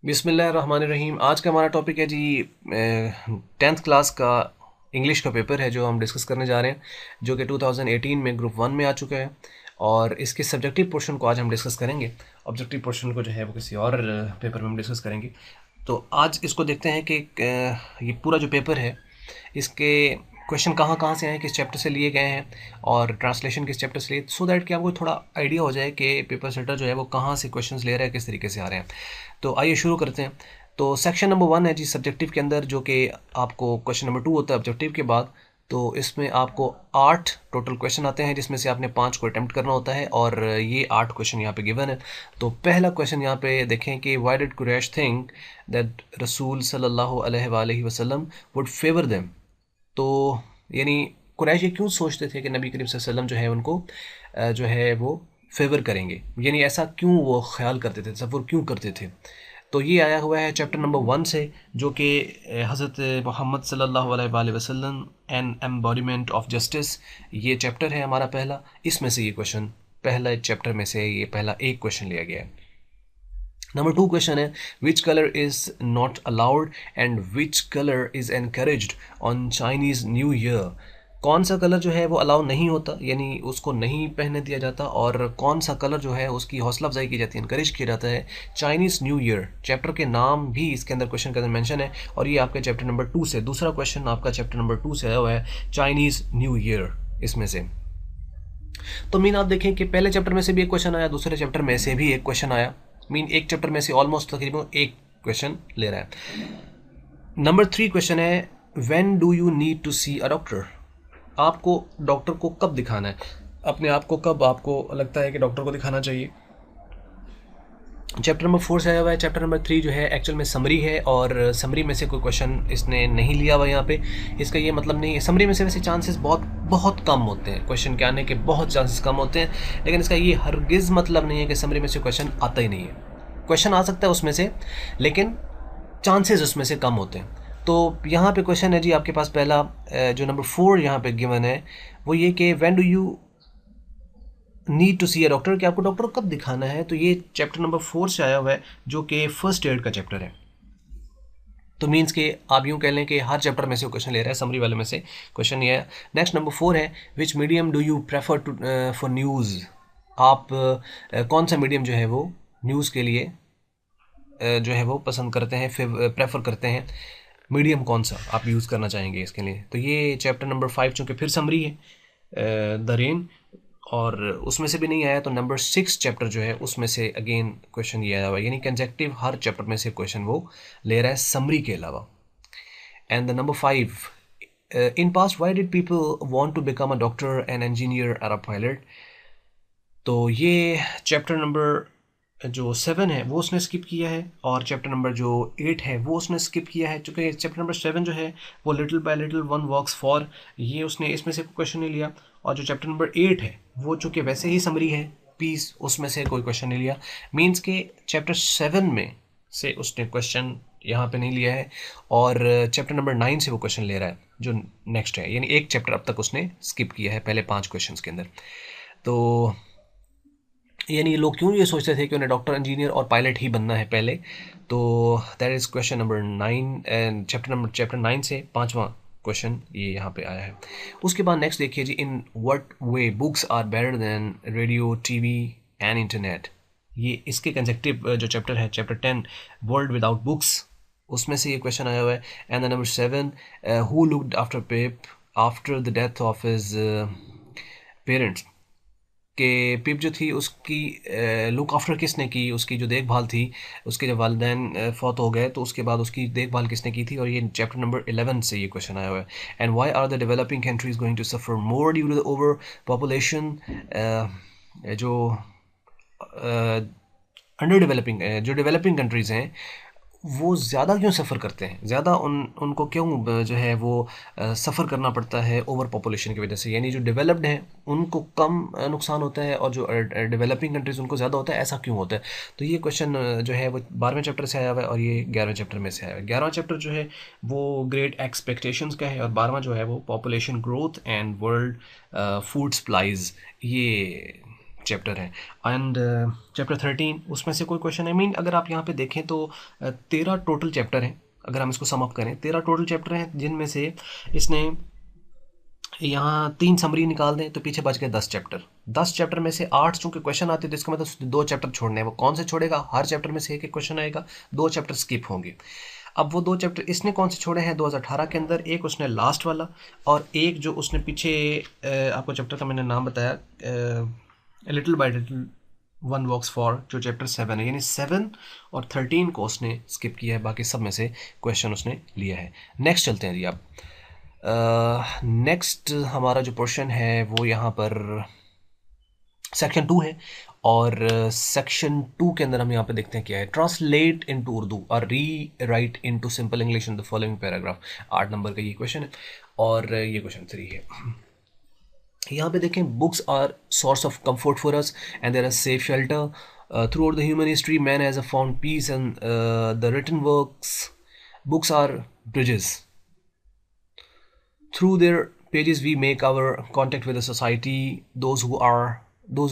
बिस्मिल्लाहिर्रहमानिर्रहीम। आज का हमारा टॉपिक है जी 10th क्लास का इंग्लिश का पेपर है जो हम डिस्कस करने जा रहे हैं, जो कि 2018 में ग्रुप 1 में आ चुका है। और इसके सब्जेक्टिव पोर्शन को आज हम डिस्कस करेंगे। ऑब्जेक्टिव पोर्शन को जो है वो किसी और पेपर में हम डिस्कस करेंगे। तो आज इसको देखते हैं कि ये पूरा जो पेपर है इसके क्वेश्चन कहाँ कहाँ से आए, किस चैप्टर से लिए गए हैं और ट्रांसलेशन किस चैप्टर से लिए, सो दैट कि आपको थोड़ा आइडिया हो जाए कि पेपर सेटर जो है वो कहाँ से क्वेश्चंस ले रहा है, किस तरीके से आ रहे हैं। तो आइए शुरू करते हैं। तो सेक्शन नंबर 1 है जी सब्जेक्टिव के अंदर, जो कि आपको क्वेश्चन नंबर 2 होता है ऑब्जेक्टिव के बाद। तो इसमें आपको 8 टोटल क्वेश्चन आते हैं, जिसमें से आपने 5 को अटैम्प्ट करना होता है और ये 8 क्वेश्चन यहाँ पे गिवन है। तो पहला क्वेश्चन यहाँ पे देखें कि why did Quraysh think that रसूल सल्लल्लाहु अलैहि वसल्लम वुड फेवर देम। तो यानी कुरैश ये क्यों सोचते थे कि नबी करीम सल्लल्लाहु अलैहि वसल्लम जो है उनको जो है वो फेवर करेंगे, यानी ऐसा क्यों वो ख्याल करते थे, तसव्वुर क्यों करते थे। तो ये आया हुआ है चैप्टर नंबर 1 से, जो कि हज़रत मोहम्मद सल्लल्लाहु अलैहि वसल्लम एन एम्बॉडीमेंट ऑफ जस्टिस, ये चैप्टर है हमारा पहला। इसमें से ये क्वेश्चन पहला चैप्टर में से ये पहला एक क्वेश्चन लिया गया है। नंबर 2 क्वेश्चन है which colour is not allowed and which colour is encouraged on Chinese new year. कौन सा कलर जो है वो अलाउ नहीं होता, यानी उसको नहीं पहनने दिया जाता, और कौन सा कलर जो है उसकी हौसला अफजाई की जाती है, इनकरेज किया जाता है चाइनीज़ न्यू ईयर। चैप्टर के नाम भी इसके अंदर क्वेश्चन के अंदर मेंशन है, और ये आपके चैप्टर नंबर 2 से दूसरा क्वेश्चन आपका चैप्टर नंबर 2 से आया हुआ है, चाइनीज़ न्यू ईयर इसमें से। तो मीन आप देखें कि पहले चैप्टर में से भी एक क्वेश्चन आया, दूसरे चैप्टर में से भी एक क्वेश्चन आया। मीन एक चैप्टर में से ऑलमोस्ट तकरीबन एक क्वेश्चन ले रहा है। नंबर 3 क्वेश्चन है when do you need to see a doctor. आपको डॉक्टर को कब दिखाना है, अपने आप को कब आपको लगता है कि डॉक्टर को दिखाना चाहिए। चैप्टर नंबर 4 से आया हुआ है। चैप्टर नंबर 3 जो है एक्चुअल में समरी है, और समरी में से कोई क्वेश्चन इसने नहीं लिया हुआ यहाँ पे। इसका ये मतलब नहीं है, समरी में से वैसे चांसेस बहुत बहुत कम होते हैं, क्वेश्चन के आने के बहुत चांसेस कम होते हैं, लेकिन इसका ये हरगिज़ मतलब नहीं है कि समरी में से क्वेश्चन आता ही नहीं है। क्वेश्चन आ सकता है उसमें से, लेकिन चांसेस उसमें से कम होते हैं। तो यहाँ पे क्वेश्चन है जी आपके पास पहला, जो नंबर 4 यहाँ पे गिवन है, वो ये कि when do you need to see a doctor, कि आपको डॉक्टर को कब दिखाना है। तो ये चैप्टर नंबर 4 से आया हुआ है, जो कि फर्स्ट एड का चैप्टर है। तो मीन्स के आप यूँ कह लें कि हर चैप्टर में से क्वेश्चन ले रहा है, समरी वाले में से क्वेश्चन ये है। नेक्स्ट नंबर 4 है which medium do you prefer to for news. आप कौन सा मीडियम जो है वो न्यूज़ के लिए जो है वो पसंद करते हैं, फिर प्रेफर करते हैं, मीडियम कौन सा आप यूज़ करना चाहेंगे इसके लिए। तो ये चैप्टर नंबर 5 चूँकि फिर समरी है, द रेन, और उसमें से भी नहीं आया, तो नंबर 6 चैप्टर जो है उसमें से अगेन क्वेश्चन ये आया हुआ है, यानी कंजेक्टिव हर चैप्टर में से क्वेश्चन वो ले रहा है समरी के अलावा। And the number 5, in past why did people want to become a doctor, an engineer और अ पायलट। तो ये चैप्टर नंबर जो 7 है वो उसने स्किप किया है, और चैप्टर नंबर जो 8 है वो उसने स्किप किया है, क्योंकि चैप्टर नंबर 7 जो है वो little by little one works for, ये उसने इसमें से क्वेश्चन नहीं लिया। और जो चैप्टर नंबर 8 है वो चूँकि वैसे ही समरी है पीस, उसमें से कोई क्वेश्चन नहीं लिया। मीन्स के चैप्टर 7 में से उसने क्वेश्चन यहाँ पे नहीं लिया है, और चैप्टर नंबर 9 से वो क्वेश्चन ले रहा है जो नेक्स्ट है, यानी एक चैप्टर अब तक उसने स्किप किया है पहले 5 क्वेश्चन के अंदर। तो यानी ये लोग क्यों ये सोचते थे कि उन्हें डॉक्टर, इंजीनियर और पायलट ही बनना है पहले। तो that is question number 9, and chapter 9 से पाँचवा क्वेश्चन ये यहाँ पे आया है। उसके बाद नेक्स्ट देखिए जी, in what way books are better than radio, TV and internet. ये इसके कंसेक्टिव जो चैप्टर है, चैप्टर 10 वर्ल्ड विदाउट बुक्स, उसमें से ये क्वेश्चन आया हुआ है। And the number 7, who looked after Pep after the death of his parents. कि पिप जो थी उसकी लुक आफ्टर किसने की, उसकी जो देखभाल थी, उसके जब वालिदैन फौत हो गए तो उसके बाद उसकी देखभाल किसने की थी, और ये चैप्टर नंबर 11 से ये क्वेश्चन आया हुआ है। And why are the developing countries going to suffer more due to the over population. जो अंडर डेवलपिंग, जो डेवलपिंग कंट्रीज़ हैं वो ज़्यादा क्यों सफ़र करते हैं, ज़्यादा उनको क्यों जो है वो सफ़र करना पड़ता है ओवर पॉपुलेशन की वजह से। यानी जो डेवलप्ड हैं उनको कम नुकसान होता है, और जो डेवलपिंग कंट्रीज़ उनको ज़्यादा होता है, ऐसा क्यों होता है। तो ये क्वेश्चन जो है वो 12वें चैप्टर से आया हुआ है, और ये 11वें चैप्टर में से आया हुआ है। 11वां चैप्टर जो है वो ग्रेट एक्सपेक्टेशंस का है, और 12वां जो है वो population growth and world food supplies, ये चैप्टर है। एंड चैप्टर 13 उसमें से कोई क्वेश्चन, आई मीन अगर आप यहाँ पे देखें तो 13 टोटल चैप्टर हैं। अगर हम इसको सम अप करें 13 टोटल चैप्टर हैं, जिनमें से इसने यहाँ 3 समरी निकाल दें तो पीछे बच गए 10 चैप्टर। 10 चैप्टर में से 8 चूँकि क्वेश्चन आते हैं तो इसका मतलब 2 चैप्टर छोड़ने हैं। वो कौन से छोड़ेगा? हर चैप्टर में से एक एक क्वेश्चन आएगा, 2 चैप्टर स्किप होंगे। अब वो 2 चैप्टर इसने कौन से छोड़े हैं 2018 के अंदर? एक उसने लास्ट वाला, और एक जो उसने पीछे आपको चैप्टर का मैंने नाम बताया, little by little one walks far, जो चैप्टर 7 है, यानी 7 और 13 को उसने स्किप किया है, बाकी सब में से क्वेश्चन उसने लिया है। नेक्स्ट चलते हैं जी आप। नेक्स्ट हमारा जो पोर्शन है वो यहाँ पर सेक्शन 2 है, और सेक्शन 2 के अंदर हम यहाँ पे देखते हैं क्या है। ट्रांसलेट इनटू उर्दू और री right into simple English in the following paragraph. 8 number का ये क्वेश्चन है, और ये क्वेश्चन 3 है। यहाँ पे देखें, books are source of comfort for us and there are safe shelter throughout the human history. Man has found peace and the written works. Books are bridges. Through their pages, we make our contact with the society. Those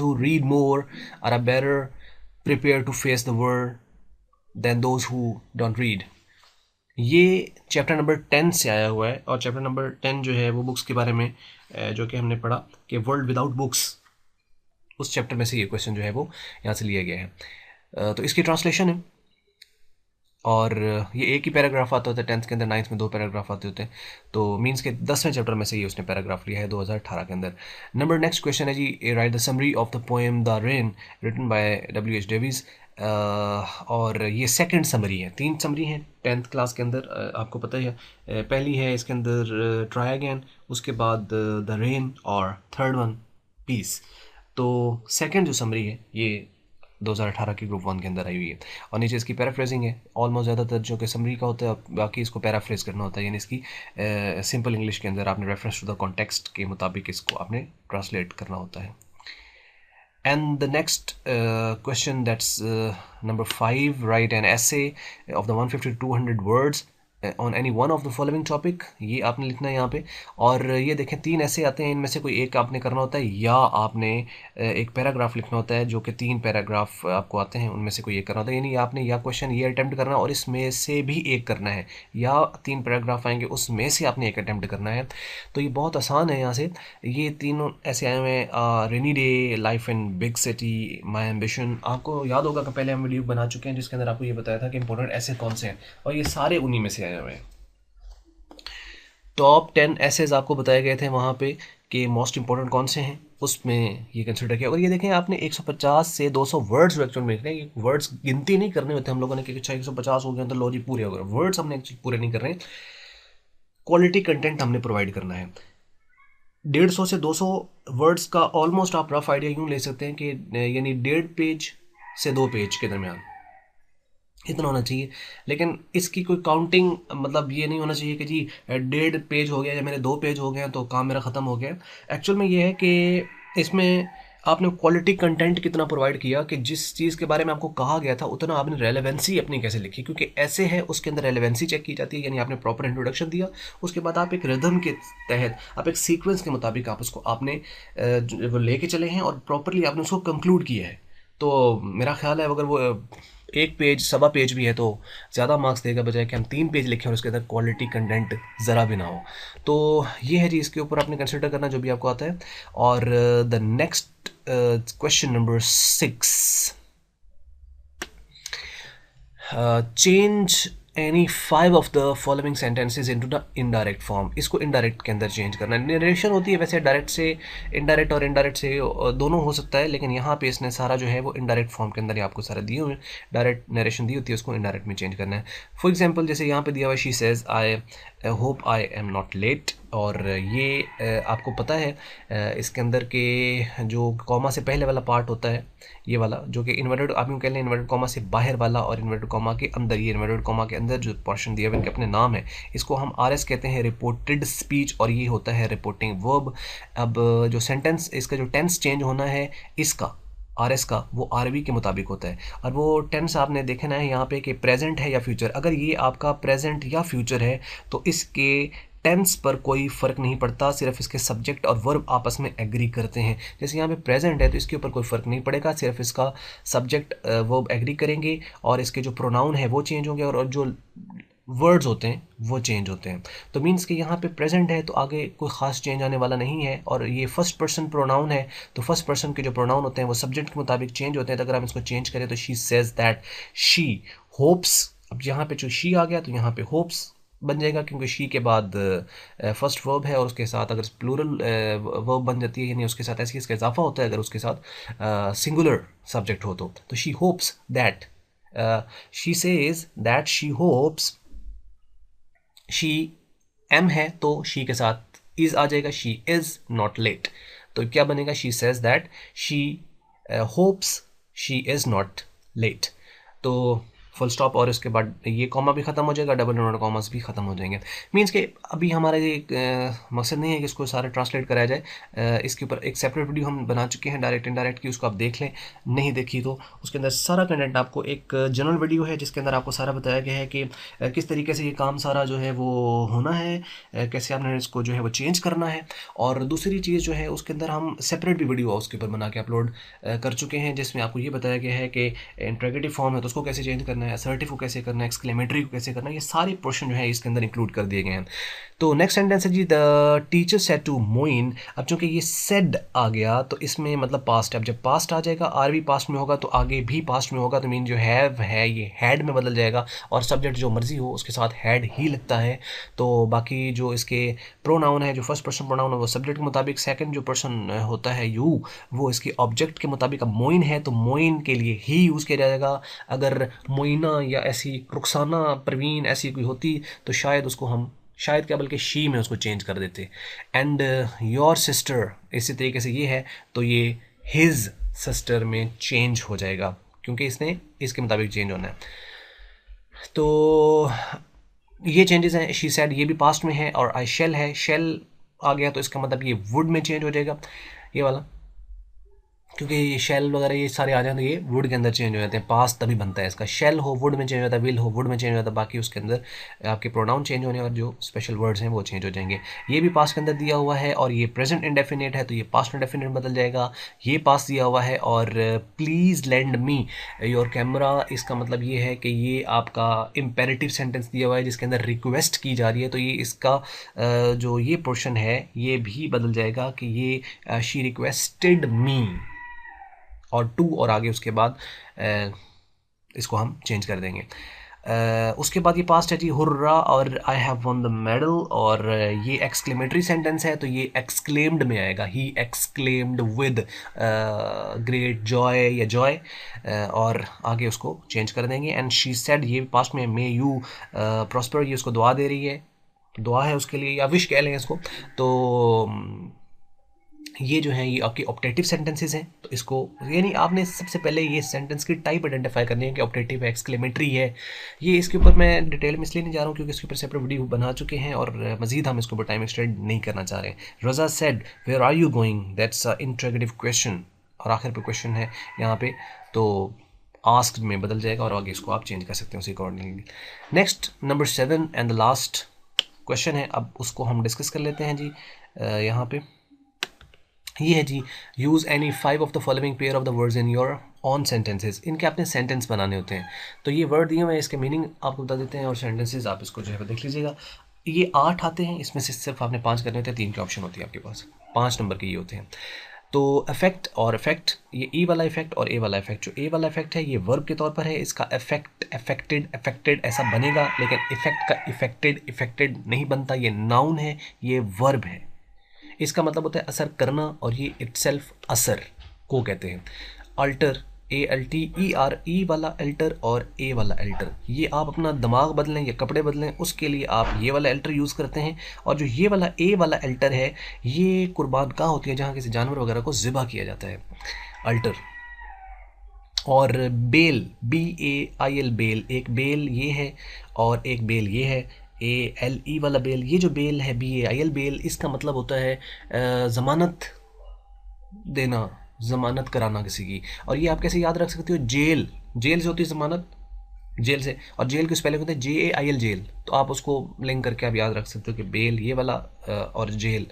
who read more are better prepared to face the world than those who don't read. ये chapter number 10 से आया हुआ है, और chapter number 10 जो है वो books के बारे में जो कि हमने पढ़ा कि वर्ल्ड विदाउट बुक्स, उस चैप्टर में से ये क्वेश्चन जो है वो यहाँ से लिया गया है। तो इसकी ट्रांसलेशन है, और ये एक ही पैराग्राफ आता होता है 10th के अंदर, 9th में 2 पैराग्राफ आते होते हैं, तो मीन्स के 10वें चैप्टर में से ये उसने पैराग्राफ लिया है 2018 के अंदर। नेक्स्ट क्वेश्चन है जी, write the summary of the poem the rain written by W.H. Davies. और ये सेकंड समरी है, 3 समरी हैं 10th क्लास के अंदर, आपको पता ही है। पहली है इसके अंदर ट्राई अगेन, उसके बाद द रेन, और थर्ड वन पीस। तो सेकंड जो समरी है ये 2018 की ग्रुप 1 के अंदर आई हुई है, और नीचे इसकी पैराफ्रेजिंग है। ऑलमोस्ट ज़्यादातर जो कि समरी का होता है, बाकी इसको पैराफ्रेज करना होता है, यानी इसकी सिंपल इंग्लिश के अंदर आपने रेफरेंस टू द कॉन्टेक्स्ट के मुताबिक इसको आपने ट्रांसलेट करना होता है। And the next question, that's number 5, right an essay of the 150 to 200 words on any one of the following topic. ये आपने लिखना है यहाँ पे, और ये देखें 3 ऐसे आते हैं, इनमें से कोई एक आपने करना होता है, या आपने एक पैराग्राफ लिखना होता है, जो कि 3 पैराग्राफ आपको आते हैं, उनमें से कोई एक करना होता है। यानी आपने या क्वेश्चन ये अटैम्प्ट करना है और इसमें से भी एक करना है, या 3 पैराग्राफ आएंगे उसमें से आपने एक अटैम्प्ट करना है। तो ये बहुत आसान है। यहाँ से ये तीनों ऐसे आए हुए हैं, rainy day, life in big city, my ambition. आपको याद होगा कि पहले हम वीडियो बना चुके हैं जिसके अंदर आपको ये बताया था कि इंपॉर्टेंट ऐसे कौन से हैं, और ये सारे उन्हीं में से आए हुए हैं। टॉप 10 एसेज आपको बताए गए थे वहाँ पे कि मोस्ट इंपॉर्टेंट कौन से हैं, उसमें ये कंसिडर किया। और ये देखें, आपने 150 से 200 वर्ड्स एक्चुअल में लिखने हैं। वर्ड्स गिनती नहीं करने होते हम लोगों ने कि अच्छा 150 हो गए तो लो जी पूरे हो गए। वर्ड्स हमने एक्चुअली पूरे नहीं कर रहे हैं, क्वालिटी कंटेंट हमने प्रोवाइड करना है। 150 से 200 वर्ड्स का ऑलमोस्ट आप रफ आइडिया यूँ ले सकते हैं कि यानी 1.5 पेज से 2 पेज के दरमियान इतना होना चाहिए। लेकिन इसकी कोई काउंटिंग मतलब ये नहीं होना चाहिए कि जी 1.5 पेज हो गया या मेरे 2 पेज हो गए तो काम मेरा ख़त्म हो गया। एक्चुअल में ये है कि इसमें आपने क्वालिटी कंटेंट कितना प्रोवाइड किया कि जिस चीज़ के बारे में आपको कहा गया था उतना आपने रेलेवेंसी अपनी कैसे लिखी, क्योंकि ऐसे है उसके अंदर रेलेवेंसी चेक की जाती है। यानी आपने प्रॉपर इंट्रोडक्शन दिया, उसके बाद आप एक रिदम के तहत, आप एक सीक्वेंस के मुताबिक आप उसको आपने वो लेके चले हैं और प्रॉपरली आपने उसको कंक्लूड किया है। तो मेरा ख्याल है अगर वो 1 पेज, 1.25 पेज भी है तो ज़्यादा मार्क्स देगा, बजाय कि हम 3 पेज लिखें और उसके अंदर क्वालिटी कंटेंट ज़रा भी ना हो। तो ये है जी, इसके ऊपर आपने कंसिडर करना जो भी आपको आता है। और the next question number 6, change any 5 of the following sentences into the indirect form. इसको इनडायरेक्ट के अंदर चेंज करना है। नरेशन होती है वैसे डायरेक्ट से इनडायरेक्ट और इनडायरेक्ट से दोनों हो सकता है, लेकिन यहाँ पे इसने सारा जो है वो इनडायरेक्ट फॉर्म के अंदर ही आपको सारा दिए हुए हैं। डायरेक्ट नरेशन दी होती है, उसको इनडायरेक्ट में चेंज करना है। फॉर एग्जाम्पल जैसे यहाँ पे दिया हुआ है, she says I hope I am not let. और ये आपको पता है इसके अंदर के जो कॉमा से पहले वाला पार्ट होता है, ये वाला जो कि इन्वर्टेड, आप यूँ कह लें इन्वर्टेड कॉमा से बाहर वाला और इन्वर्टेड कॉमा के अंदर, ये इन्वर्टेड कॉमा के अंदर जो पोर्शन दिया हुआ इनके अपने नाम है, इसको हम RS कहते हैं, रिपोर्टेड स्पीच, और ये होता है रिपोर्टिंग वर्ब। अब जो सेंटेंस, इसका जो टेंस चेंज होना है इसका RS का, वो RV के मुताबिक होता है। और वो टेंस आपने देखना है यहाँ पे कि प्रेजेंट है या फ्यूचर। अगर ये आपका प्रेजेंट या फ्यूचर है तो इसके टेंस पर कोई फ़र्क नहीं पड़ता, सिर्फ इसके सब्जेक्ट और वर्ब आपस में एग्री करते हैं। जैसे यहाँ पे प्रेजेंट है तो इसके ऊपर कोई फ़र्क नहीं पड़ेगा, सिर्फ इसका सब्जेक्ट वर्ब एग्री करेंगे और इसके जो प्रोनाउन है वो चेंज होंगे और जो वर्ड्स होते हैं वो चेंज होते हैं। तो मीन्स कि यहाँ पे प्रेजेंट है तो आगे कोई ख़ास चेंज आने वाला नहीं है। और ये फर्स्ट पर्सन प्रोनाउन है तो फर्स्ट पर्सन के जो प्रोनाउन होते हैं वो सब्जेक्ट के मुताबिक चेंज होते हैं। तो अगर हम इसको चेंज करें तो she says that she hopes, अब यहाँ पे जो शी आ गया तो यहाँ पे होप्स बन जाएगा, क्योंकि शी के बाद फर्स्ट वर्ब है और उसके साथ अगर प्लूरल वर्ब बन जाती है, यानी उसके साथ ऐसे इसका इजाफा होता है अगर उसके साथ सिंगुलर सब्जेक्ट हो तो she hopes that, she says that she hopes, she am है तो शी के साथ इज आ जाएगा, शी इज नॉट लेट। तो क्या बनेगा, she says that she hopes she is not let. तो फुल स्टॉप और उसके बाद ये कॉमा भी ख़त्म हो जाएगा, डबल इन्वर्टेड कॉमास भी ख़त्म हो जाएंगे। मीन्स के अभी हमारा ये मकसद नहीं है कि इसको सारा ट्रांसलेट कराया जाए। इसके ऊपर एक सेपरेट वीडियो हम बना चुके हैं डायरेक्ट इनडायरेक्ट की, उसको आप देख लें, नहीं देखी तो उसके अंदर सारा कंटेंट आपको, एक जनरल वीडियो है जिसके अंदर आपको सारा बताया गया है कि किस तरीके से ये काम सारा जो है वो होना है, कैसे आपने इसको जो है वो चेंज करना है। और दूसरी चीज़ जो है उसके अंदर हम सेपरेट भी वीडियो उसके ऊपर बना के अपलोड कर चुके हैं, जिसमें आपको ये बताया गया है कि इंट्रोगेटिव फॉर्म है तो उसको कैसे चेंज करना है, असर्टिव को कैसे करना है, एक्सक्लेमेटरी को कैसे करना है, ये सारे पोर्शन जो है इसके अंदर इंक्लूड कर दिए गए हैं। तो नेक्स्ट सेंटेंस है जी, the teacher said to Moin. अब चूंकि ये सेड आ गया तो इसमें मतलब पास्ट है। अब जब पास्ट आ जाएगा, आर भी पास्ट में होगा तो आगे भी पास्ट में होगा, तो मीन जो हैव है ये हैड में बदल जाएगा और सब्जेक्ट जो मर्जी हो उसके साथ हैड ही लगता है। तो बाकी जो इसके प्रोनाउन है, जो फर्स्ट पर्सन प्रोनाउन है वो सब्जेक्ट के मुताबिक, सेकंड जो पर्सन होता है यू वो इसके ऑब्जेक्ट के मुताबिक। अब मोइन है तो मोइन के लिए ही यूज़ किया जाएगा। अगर मोइना या ऐसी रुखसाना परवीन ऐसी कोई होती तो शायद उसको हम, शायद क्या बल्कि शी में उसको चेंज कर देते। एंड योर सिस्टर इसी तरीके से ये है तो ये हिज सिस्टर में चेंज हो जाएगा क्योंकि इसने इसके मुताबिक चेंज होना है। तो ये चेंजेस हैं। शी सेड ये भी पास्ट में है और आई शेल है, शेल आ गया तो इसका मतलब ये वुड में चेंज हो जाएगा ये वाला, क्योंकि ये शेल वगैरह ये सारे आ जाते हैं तो ये वुड के अंदर चेंज हो जाते हैं, पास तभी बनता है इसका। शेल हो वुड में चेंज हो जाता है, विल हो वुड में चेंज हो जाता है, बाकी उसके अंदर आपके प्रोनाउन चेंज होने और जो स्पेशल वर्ड्स हैं वो चेंज हो जाएंगे। ये भी पास्ट के अंदर दिया हुआ है और ये प्रेजेंट इंडेफिनिट है तो ये पास्ट इंडेफिनिट बदल जाएगा। ये पास दिया हुआ है और please lend me your camera, इसका मतलब ये है कि ये आपका इम्पेरेटिव सेंटेंस दिया हुआ है जिसके अंदर रिक्वेस्ट की जा रही है, तो ये इसका जो ये पोर्शन है ये भी बदल जाएगा कि ये शी रिक्वेस्टेड मी और टू और आगे उसके बाद इसको हम चेंज कर देंगे। उसके बाद ये पास्ट है जी हुर्रा और I have one the medal, और ये एक्सक्लेमेटरी सेंटेंस है तो ये एक्सक्लेम्ड में आएगा, he exclaimed with great Joy या जॉय, और आगे उसको चेंज कर देंगे। एंड शी सेड ये पास्ट में मे यू प्रॉस्पर, ये उसको दुआ दे रही है, दुआ है उसके लिए या विश कह लें इसको। तो ये जो है ये आपके ऑप्टेटिव सेंटेंसेस हैं, तो इसको यानी आपने सबसे पहले ये सेंटेंस की टाइप आइडेंटिफाई करनी है कि ऑप्टेटिव है, एक्सक्लेमेटरी है। ये इसके ऊपर मैं डिटेल में इसलिए नहीं जा रहा हूँ क्योंकि इसके ऊपर सेपरेट वीडियो बना चुके हैं और मजीद हम इसके ऊपर टाइम एक्सटेंड नहीं करना चाह रहे हैं। Raza said where are you going, that's a interrogative question और आखिर पे क्वेश्चन है यहाँ पे, तो आस्क्ड में बदल जाएगा और आगे इसको आप चेंज कर सकते हैं उसी accordingly. Next number 7 and the last question है, अब उसको हम डिस्कस कर लेते हैं जी। यहाँ पे ये है जी, use any 5 of the following pair of the words in your own sentences, इनके आपने सेंटेंस बनाने होते हैं। तो ये वर्ड दिए हुए हैं, इसके मीनिंग आपको बता देते हैं और सेंटेंसेज आप इसको जो है देख लीजिएगा। ये 8 आते हैं, इसमें से सिर्फ आपने 5 करने होते हैं, 3 के ऑप्शन होती है आपके पास, 5 नंबर के ये होते हैं। तो इफेक्ट और इफेक्ट, ये ई वाला इफेक्ट और ए वाला इफेक्ट, जो ए वाला इफेक्ट है ये वर्ब के तौर पर है, इसका इफेक्ट इफेक्टेड इफेक्टेड ऐसा बनेगा, लेकिन इफेक्ट का इफेक्टेड इफेक्टेड नहीं बनता, ये नाउन है, ये वर्ब है। इसका मतलब होता है असर करना और ये इटसेल्फ असर को कहते हैं। अल्टर ALTER, ई वाला अल्टर और ए वाला अल्टर, ये आप अपना दिमाग बदलें या कपड़े बदलें उसके लिए आप ये वाला अल्टर यूज़ करते हैं। और जो ये वाला ए वाला अल्टर है ये कुर्बान गाह होती है जहाँ किसी जानवर वगैरह को ज़िबा किया जाता है, अल्टर। और बेल BAIL बेल, एक बेल ये है और एक बेल ये है, ALE वाला बेल। ये जो बेल है BAIL बेल, इसका मतलब होता है ज़मानत देना, ज़मानत कराना किसी की। और ये आप कैसे याद रख सकते हो, जेल, जेल से होती है ज़मानत, जेल से, और जेल की स्पेलिंग होता है JAIL, जेल। तो आप उसको लिंक करके आप याद रख सकते हो कि बेल ये वाला और जेल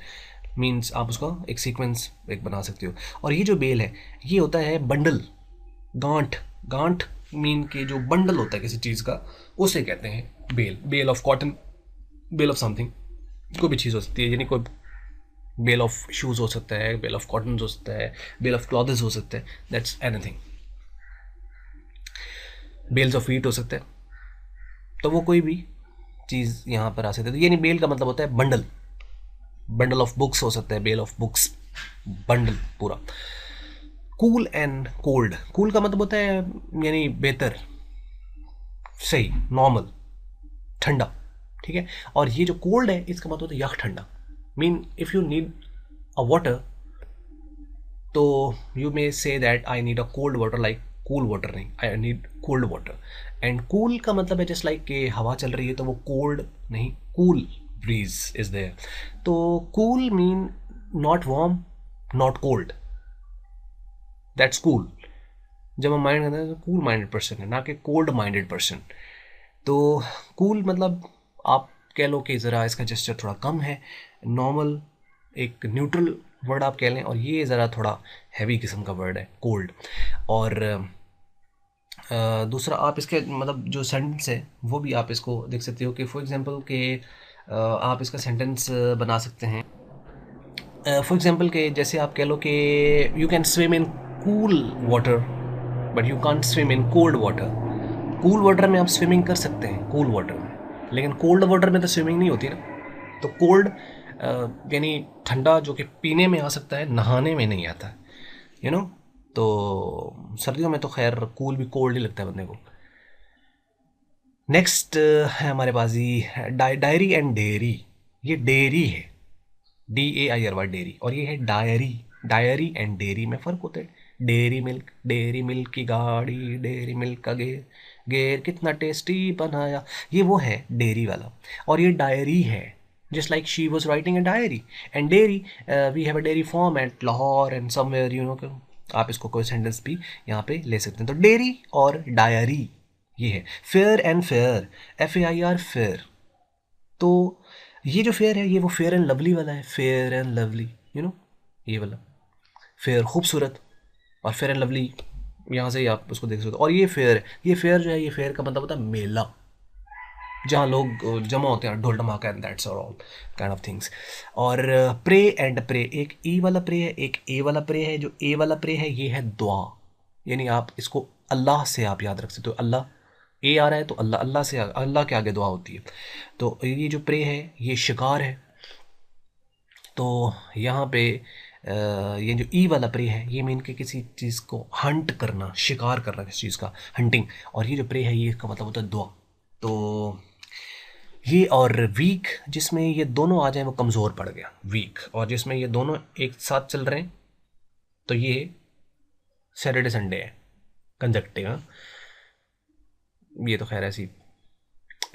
मीन्स आप उसका एक सीक्वेंस एक बना सकते हो। और ये जो बेल है ये होता है बंडल, गांठ। गांठ मीन के जो बंडल होता है किसी चीज़ का उसे कहते हैं bale. Bale of cotton, bale of something, कोई भी चीज़ हो सकती है, यानी कोई बेल ऑफ शूज़ हो सकता है, बेल ऑफ कॉटन हो सकता है, बेल ऑफ क्लॉथ्स हो सकता है, that's anything. Bales of wheat हो सकता है, तो वो कोई भी चीज़ यहाँ पर आ सकती है। तो यानी बेल का मतलब होता है बंडल। बंडल ऑफ बुक्स हो सकता है, बेल ऑफ बुक्स, बंडल पूरा। कूल एंड कोल्ड, कूल का मतलब होता है यानी बेहतर, सही, नॉर्मल, ठंडा, ठीक है। और ये जो कोल्ड है इसका मतलब होता है यख ठंडा। Mean if you need a water तो you may say that I need a cold water, like cool water नहीं, I need cold water. And cool का मतलब है जस्ट लाइक कि हवा चल रही है तो वो कोल्ड नहीं, कूल ब्रीज इज देयर। तो cool mean not warm, not cold, that's cool. जब हम माइंड करते हैं तो कूल माइंडेड पर्सन है, ना कि कोल्ड माइंडेड पर्सन। तो कूल मतलब आप कह लो कि ज़रा इसका जेस्चर थोड़ा कम है, नॉर्मल, एक न्यूट्रल वर्ड आप कह लें। और ये ज़रा थोड़ा हैवी किस्म का वर्ड है कोल्ड। और दूसरा आप इसके मतलब जो सेंटेंस है वो भी आप इसको देख सकते हो कि फॉर एग्जांपल के आप इसका सेंटेंस बना सकते हैं। फॉर एग्जांपल के जैसे आप कह लो कि you can swim in cool water but you can't swim in cold water. Cool water में आप स्विमिंग कर सकते हैं, कूल वाटर में, लेकिन कोल्ड वाटर में तो स्विमिंग नहीं होती ना। तो कोल्ड यानी ठंडा, जो कि पीने में आ सकता है, नहाने में नहीं आता, यू नो। तो सर्दियों में तो खैर कूल भी कोल्ड ही लगता है बंदे को। नेक्स्ट है हमारे पास ये डायरी एंड डेयरी। ये डेयरी है, DAIRY डेयरी, और ये है डायरी। डायरी एंड डेयरी में फ़र्क होता है। डेयरी मिल्क की गाड़ी, डेयरी मिल्क का गेर, गेर कितना टेस्टी बनाया, ये वो है डेयरी वाला। और ये डायरी है, just like she was writing a diary. And dairy, we have a dairy farm at Lahore and somewhere, you know. आप इसको कोई सेंटेंस भी यहाँ पे ले सकते हैं। तो डेयरी और डायरी ये है। Fair and fair, FAIR, fair. तो ये जो फेयर है ये वो फेयर एंड लवली वाला है, fair and lovely, you know, ये वाला फेयर खूबसूरत, और फेयर एंड लवली यहाँ से ही आप उसको देख सकते हो। और ये फेयर है, ये फेयर जो है, ये फेयर का मतलब होता है मेला, जहाँ लोग जमा होते हैं, ढोल ढमाका and that's all kind of things. और प्रे एंड प्रे, एक ई वाला प्रे है, एक ए वाला प्रे है। जो ए वाला प्रे है ये है दुआ, यानी आप इसको अल्लाह से आप याद रख सकते हो। अल्लाह, ए आ रहा है तो अल्लाह, अल्लाह से, अल्लाह के आगे दुआ होती है। तो ये जो प्रे है ये शिकार है। तो यहाँ पे ये जो ई वाला प्रे है ये मीन के किसी चीज़ को हंट करना, शिकार करना किसी चीज़ का, हंटिंग। और ये जो प्रे है ये इसका मतलब होता है दुआ। तो ये और वीक, जिसमें ये दोनों आ जाए वो कमज़ोर पड़ गया, वीक। और जिसमें ये दोनों एक साथ चल रहे हैं तो ये सैटरडे संडे है, कंजक्टिव। हाँ, ये तो खैर ऐसी,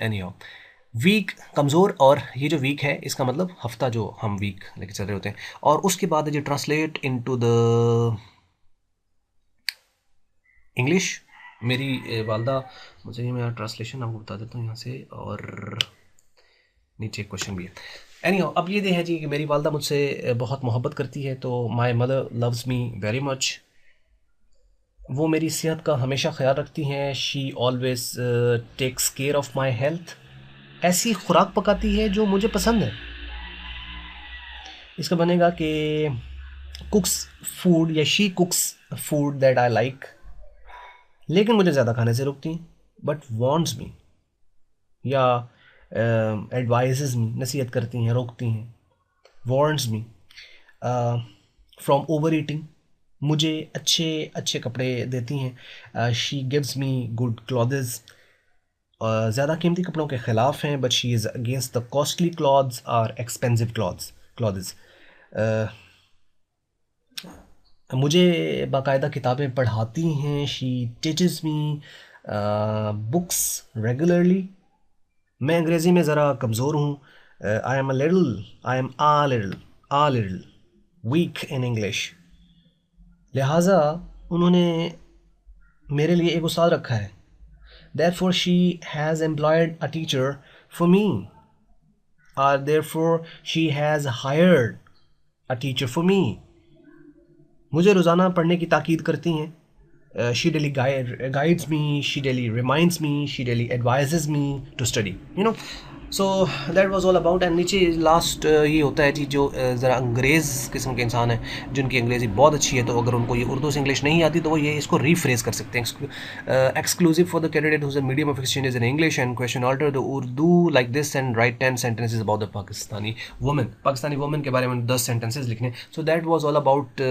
एनी हाउ, वीक कमज़ोर। और ये जो वीक है इसका मतलब हफ्ता जो हम वीक लेके चल रहे होते हैं। और उसके बाद जो ट्रांसलेट इनटू द इंग्लिश, मेरी वालदा मुझे, ये मैं ट्रांसलेशन आपको बता देता हूँ यहाँ से, और नीचे एक क्वेश्चन भी है। एनी हाउ, अब ये है जी कि मेरी वालदा मुझसे बहुत मोहब्बत करती है, तो my mother loves me very much. वो मेरी सेहत का हमेशा ख्याल रखती हैं। She always takes care of my health. ऐसी खुराक पकाती है जो मुझे पसंद है। इसका बनेगा कि कुक्स फूड, या she कुक्स food that I like, लेकिन मुझे ज़्यादा खाने से रोकती हैं, बट वॉन्ट्स मी, या एडवाइजेज मी, नसीहत करती हैं, रोकती हैं, wants me from overeating, मुझे अच्छे अच्छे कपड़े देती हैं। She gives me good clothes, ज़्यादा कीमती कपड़ों के ख़िलाफ़ हैं, but she is against the costly clothes or expensive clothes. मुझे बाकायदा किताबें पढ़ाती हैं। She teaches me books regularly. मैं अंग्रेज़ी में ज़रा कमज़ोर हूँ। I am a little weak in English. लिहाजा उन्होंने मेरे लिए एक उस्ताद रखा है therefore she has employed a teacher for me, or therefore she has hired a teacher for me. मुझे रोज़ाना पढ़ने की ताकीद करती हैं. She daily guides me, she daily reminds me, she daily advises me to study, you know. So that was all about. And नीचे last ये होता है जी, जो ज़रा अंग्रेज़ किस्म के इंसान हैं जिनकी अंग्रेज़ी बहुत अच्छी है, तो अगर उनको ये उर्दू से इंग्लिश नहीं आती तो वो ये इसको रीफ्रेज कर सकते हैं. Exclusive for the candidate whose a medium of exchange in English and question alter the Urdu like this and write 10 sentences about the Pakistani women के बारे में 10 sentences लिखने. So that was all about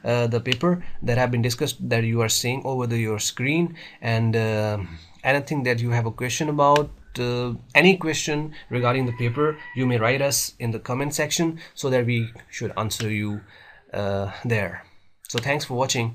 the paper that have been discussed that you are seeing over your screen. And anything that you have a question about, any question regarding the paper, you may write us in the comment section so that we should answer you there. So thanks for watching.